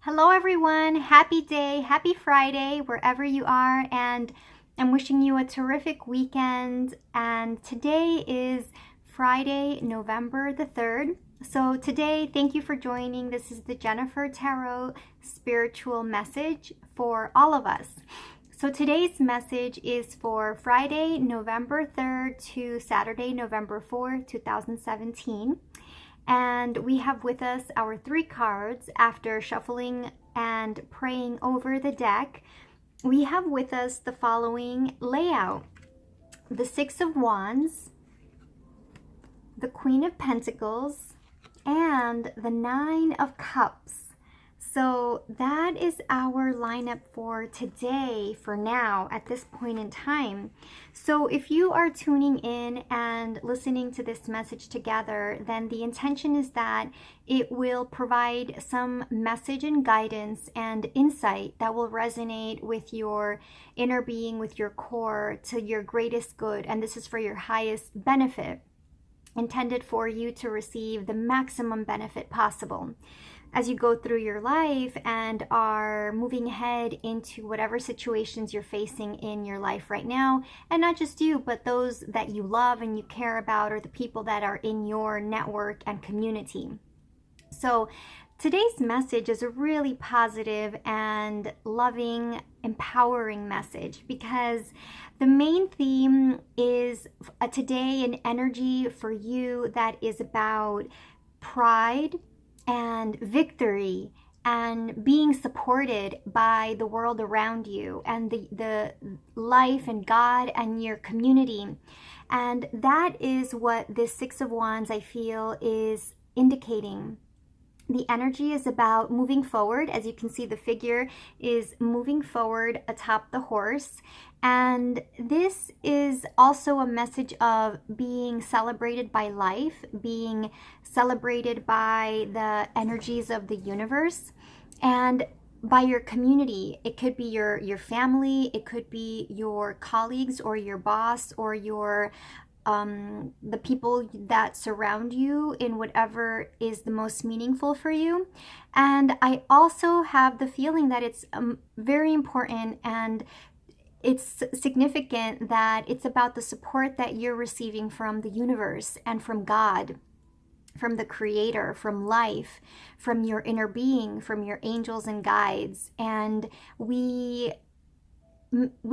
Hello, everyone. Happy day, happy Friday, wherever you are. And I'm wishing you a terrific weekend. And today is Friday, November the 3rd. So, today, thank you for joining. This is the Jennifer Tarot spiritual message for all of us. So, today's message is for Friday, November 3rd to Saturday, November 4th, 2017. And we have with us our 3 cards after shuffling and praying over the deck. We have with us the following layout: the 6 of Wands, the Queen of Pentacles, and the 9 of Cups. So that is our lineup for today, for now, at this point in time. So if you are tuning in and listening to this message together, then the intention is that it will provide some message and guidance and insight that will resonate with your inner being, with your core, to your greatest good. And this is for your highest benefit, intended for you to receive the maximum benefit possible as you go through your life and are moving ahead into whatever situations you're facing in your life right now. And not just you, but those that you love and you care about, or the people that are in your network and community. So today's message is a really positive and loving, empowering message, because the main theme is today an energy for you that is about pride and victory and being supported by the world around you and the life and God and your community. And that is what this 6 of Wands, I feel, is indicating. The energy is about moving forward. As you can see, the figure is moving forward atop the horse. And this is also a message of being celebrated by life, being celebrated by the energies of the universe, and by your community. It could be your family, it could be your colleagues or your boss or your the people that surround you in whatever is the most meaningful for you. And I also have the feeling that it's very important and it's significant that it's about the support that you're receiving from the universe and from God, from the creator, from life, from your inner being, from your angels and guides. And we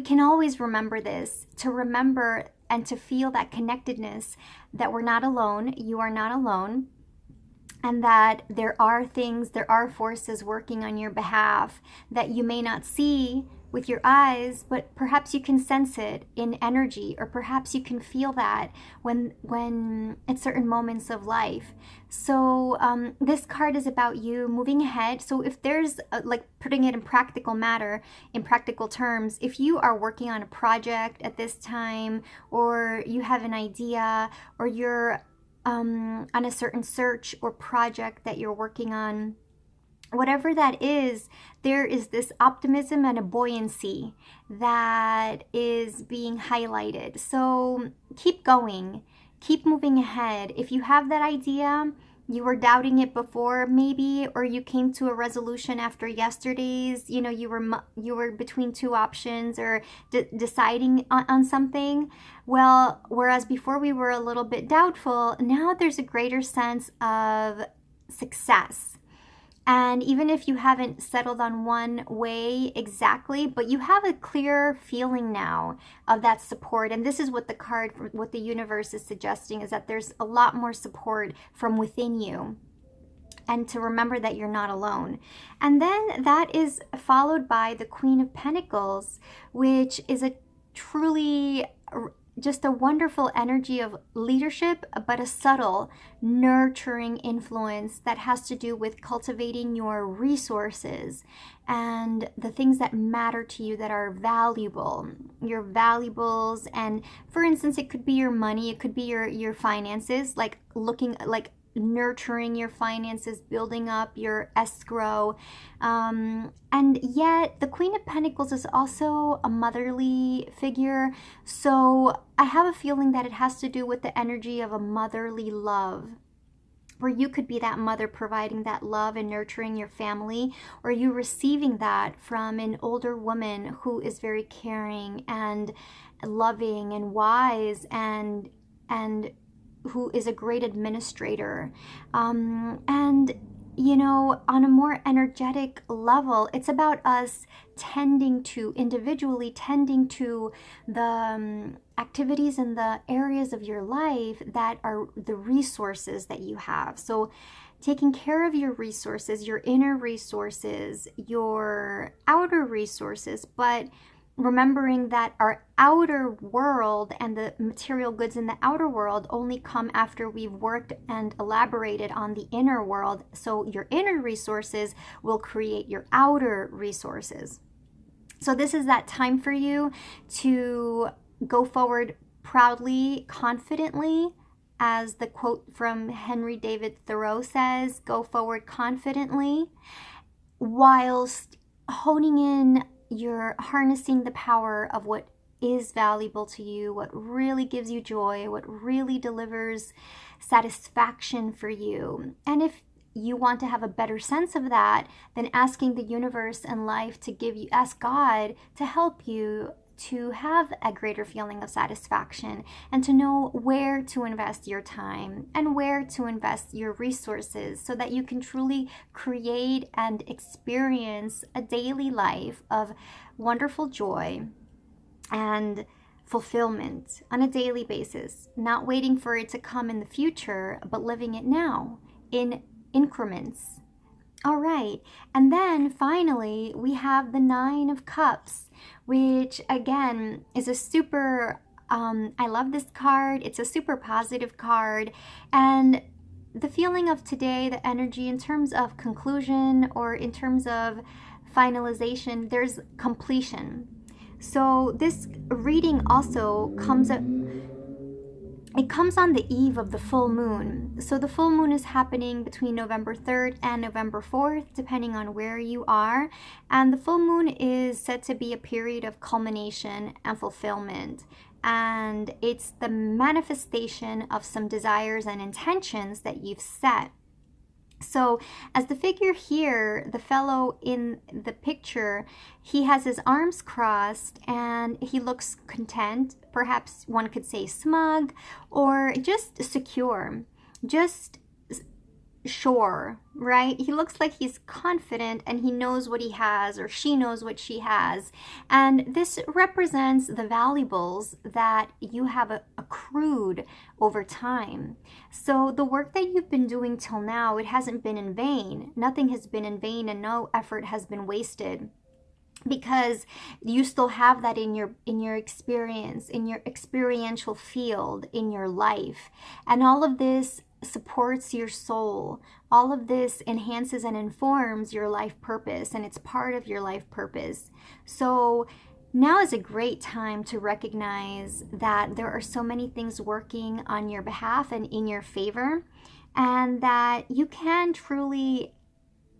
can always remember this, to remember and to feel that connectedness, that we're not alone, you are not alone, and that there are things, there are forces working on your behalf that you may not see with your eyes, but perhaps you can sense it in energy, or perhaps you can feel that when at certain moments of life. So this card is about you moving ahead. So if there's like putting it in practical matter, in practical terms, if you are working on a project at this time, or you have an idea, or you're on a certain search or project that you're working on, whatever that is, there is this optimism and a buoyancy that is being highlighted. So keep going, keep moving ahead. If you have that idea, you were doubting it before maybe, or you came to a resolution after yesterday's, you were between 2 options, or deciding on something. Well, whereas before we were a little bit doubtful, now there's a greater sense of success. And even if you haven't settled on one way exactly, but you have a clear feeling now of that support. And this is what what the universe is suggesting, is that there's a lot more support from within you. And to remember that you're not alone. And then that is followed by the Queen of Pentacles, which is a truly just a wonderful energy of leadership, but a subtle, nurturing influence that has to do with cultivating your resources and the things that matter to you, that are valuable, your valuables. And for instance, it could be your money, it could be your finances, like nurturing your finances, building up your escrow. And yet the Queen of Pentacles is also a motherly figure. So I have a feeling that it has to do with the energy of a motherly love. where you could be that mother providing that love and nurturing your family, or you receiving that from an older woman who is very caring and loving and wise and who is a great administrator. And you know, on a more energetic level, it's about us individually tending to the activities and the areas of your life that are the resources that you have. So taking care of your resources, your inner resources, your outer resources, but remembering that our outer world and the material goods in the outer world only come after we've worked and elaborated on the inner world. So your inner resources will create your outer resources. So this is that time for you to go forward proudly, confidently, as the quote from Henry David Thoreau says, go forward confidently, whilst honing in, you're harnessing the power of what is valuable to you, what really gives you joy, what really delivers satisfaction for you. And if you want to have a better sense of that, then asking the universe and life to give you, ask God to help you to have a greater feeling of satisfaction and to know where to invest your time and where to invest your resources so that you can truly create and experience a daily life of wonderful joy and fulfillment on a daily basis, not waiting for it to come in the future, but living it now in increments. All right, and then finally we have the Nine of Cups, which again is a super, I love this card. It's a super positive card. And the feeling of today, the energy in terms of conclusion or in terms of finalization, there's completion. So this reading also comes on the eve of the full moon. So the full moon is happening between November 3rd and November 4th, depending on where you are. And the full moon is said to be a period of culmination and fulfillment. And it's the manifestation of some desires and intentions that you've set. So as the figure here, the fellow in the picture, he has his arms crossed and he looks content, perhaps one could say smug, or just secure, just sure, right? He looks like he's confident and he knows what he has, or she knows what she has. And this represents the valuables that you have accrued over time. So the work that you've been doing till now, it hasn't been in vain. Nothing has been in vain and no effort has been wasted, because you still have that in your experience, in your experiential field, in your life. And all of this supports your soul. All of this enhances and informs your life purpose, and it's part of your life purpose. So now is a great time to recognize that there are so many things working on your behalf and in your favor, and that you can truly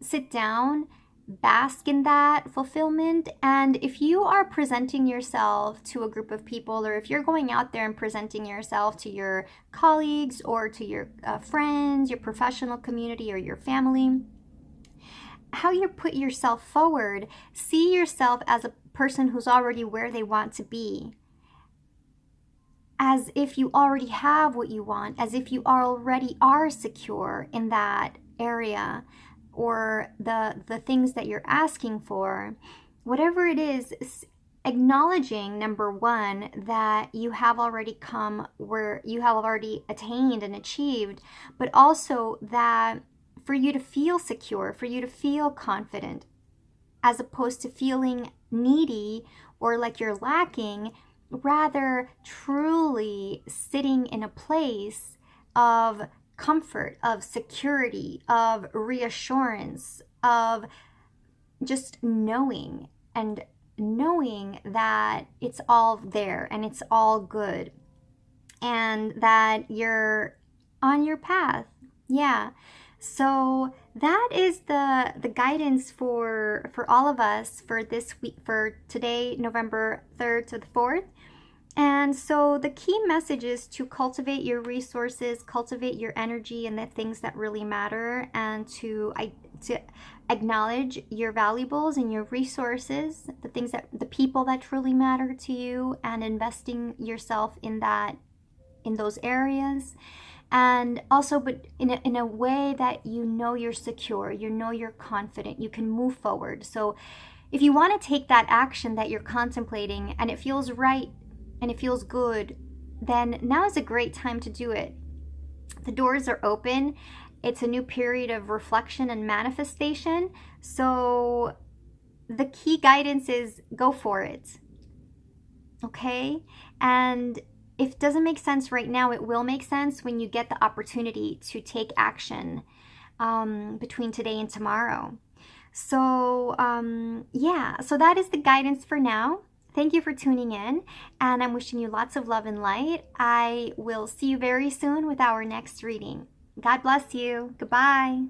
sit down, bask in that fulfillment. And if you are presenting yourself to a group of people, or if you're going out there and presenting yourself to your colleagues or to your friends, your professional community, or your family, how you put yourself forward, see yourself as a person who's already where they want to be, as if you already have what you want, as if you already are secure in that area, or the things that you're asking for, whatever it is, acknowledging, number one, that you have already come where you have already attained and achieved, but also that for you to feel secure, for you to feel confident, as opposed to feeling needy or like you're lacking, rather truly sitting in a place of comfort, of security, of reassurance, of just knowing that it's all there and it's all good, and that you're on your path. Yeah. So that is the guidance for all of us for this week, for today, November 3rd to the 4th. And so the key message is to cultivate your resources, cultivate your energy and the things that really matter, and to acknowledge your valuables and your resources, the things that the people that truly matter to you, and investing yourself in that, in those areas. And also, but in a way that you know you're secure, you know you're confident, you can move forward. So if you want to take that action that you're contemplating and it feels right and it feels good, then now is a great time to do it. The doors are open. It's a new period of reflection and manifestation. So the key guidance is go for it. Okay? And if it doesn't make sense right now, it will make sense when you get the opportunity to take action between today and tomorrow. So, yeah, so that is the guidance for now. Thank you for tuning in, and I'm wishing you lots of love and light. I will see you very soon with our next reading. God bless you. Goodbye.